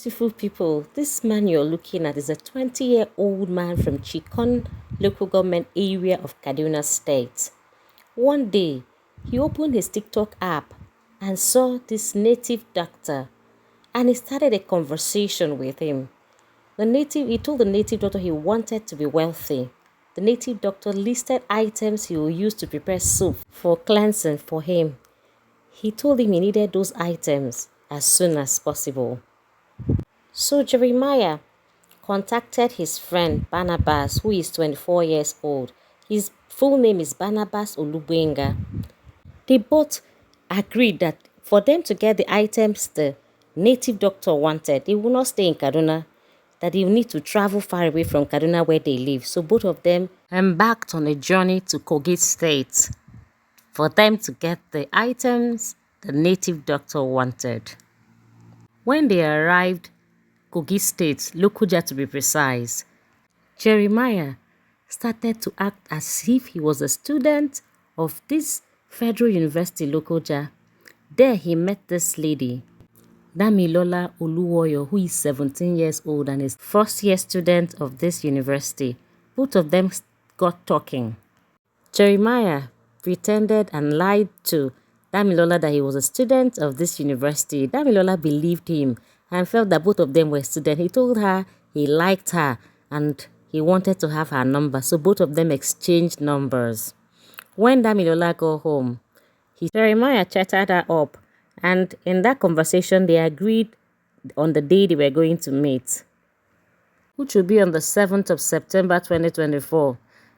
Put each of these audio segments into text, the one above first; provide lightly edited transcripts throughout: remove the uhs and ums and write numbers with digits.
Beautiful people, this man you're looking at is a 20-year-old man from Chikon local government area of Kaduna State. One day, he opened his TikTok app and saw this native doctor and he started a conversation with him. He told the native doctor he wanted to be wealthy. The native doctor listed items he will use to prepare soup for cleansing for him. He told him he needed those items as soon as possible. So Jeremiah contacted his friend Barnabas, who is 24 years old. His full name is Barnabas Olubenga. They both agreed that for them to get the items the native doctor wanted, they will not stay in Kaduna, that they will need to travel far away from Kaduna where they live. So both of them embarked on a journey to Kogi State for them to get the items the native doctor wanted. When they arrived, Kogi State, Lokoja to be precise, Jeremiah started to act as if he was a student of this Federal University Lokoja. There he met this lady, Damilola Oluwoyo, who is 17 years old and is first-year student of this university. Both of them got talking. Jeremiah pretended and lied to Damilola that he was a student of this university. Damilola believed him and felt that both of them were students. He told her he liked her and he wanted to have her number, so both of them exchanged numbers. When Damilola got home, Jeremiah chatted her up, and in that conversation they agreed on the day they were going to meet, which will be on the 7th of September 2024.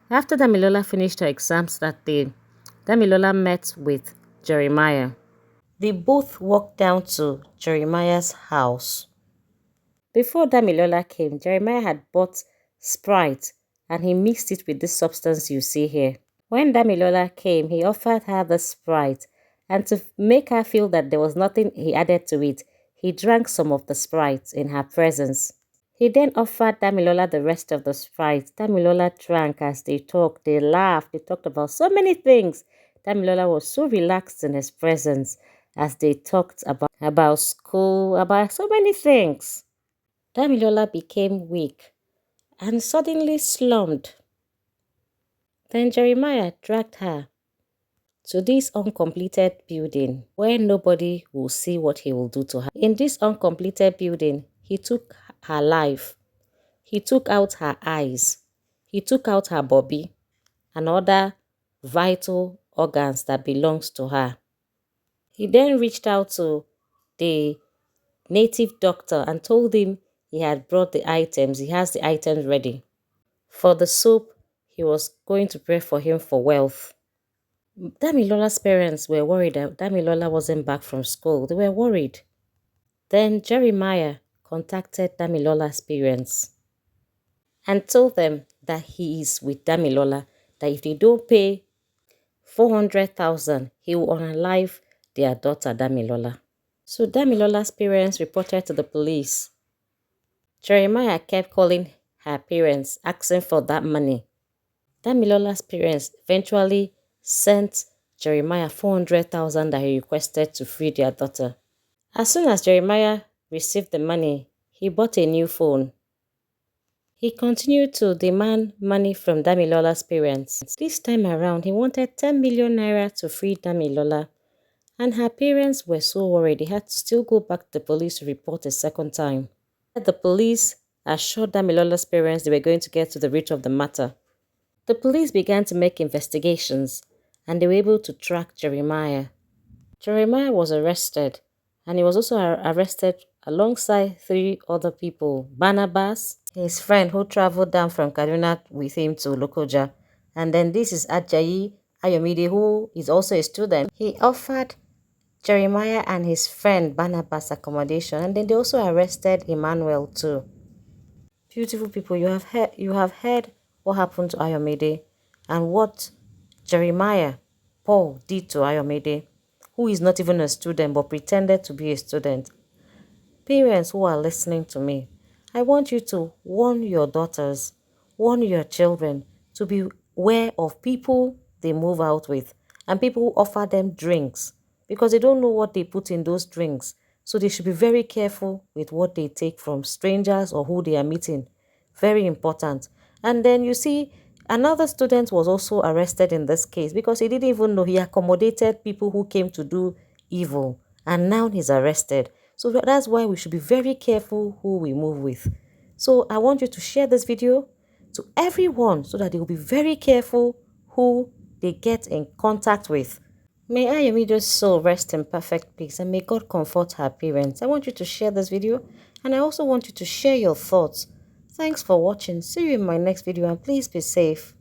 After Damilola finished her exams that day, Damilola met with Jeremiah. They both walked down to Jeremiah's house. Before Damilola came, Jeremiah had bought Sprite and he mixed it with this substance you see here. When Damilola came, he offered her the Sprite, and to make her feel that there was nothing he added to it, he drank some of the Sprite in her presence. He then offered Damilola the rest of the Sprite. Damilola drank as they talked, they laughed, they talked about so many things. Damilola was so relaxed in his presence as they talked about school, about so many things. Damilola became weak and suddenly slumped. Then Jeremiah dragged her to this uncompleted building where nobody will see what he will do to her. In this uncompleted building, he took her life. He took out her eyes. He took out her bobby and other vital organs that belongs to her. He then reached out to the native doctor and told him he had brought the items. He has the items ready. For the soup, he was going to pray for him for wealth. Damilola's parents were worried that Damilola wasn't back from school. They were worried. Then Jeremiah contacted Damilola's parents and told them that he is with Damilola, that if they don't pay 400,000, he will unalive their daughter Damilola. So Damilola's parents reported to the police. Jeremiah kept calling her parents, asking for that money. Damilola's parents eventually sent Jeremiah 400,000 that he requested to free their daughter. As soon as Jeremiah received the money, he bought a new phone. He continued to demand money from Damilola's parents. This time around, he wanted 10 million naira to free Damilola, and her parents were so worried they had to still go back to the police to report a second time. The police assured Damilola's parents they were going to get to the root of the matter. The police began to make investigations, and they were able to track Jeremiah. Jeremiah was arrested, and he was also arrested alongside 3 other people: Barnabas, his friend who traveled down from Kaduna with him to Lokoja, and then this is Ajayi Ayomide, who is also a student. He offered Jeremiah and his friend Barnabas accommodation, and then they also arrested Emmanuel too. Beautiful people, you have heard what happened to Ayomide and what Jeremiah Paul did to Ayomide, who is not even a student but pretended to be a student. Parents who are listening to me, I want you to warn your daughters, warn your children to be aware of people they move out with and people who offer them drinks, because they don't know what they put in those drinks So they should be very careful with what they take from strangers or who they are meeting. Very important. And then you see, another student was also arrested in this case because he didn't even know he accommodated people who came to do evil. And now he's arrested. So that's why we should be very careful who we move with. So I want you to share this video to everyone so that they will be very careful who they get in contact with. May Ayumido's soul rest in perfect peace and may God comfort her parents. I want you to share this video and I also want you to share your thoughts. Thanks for watching. See you in my next video and please be safe.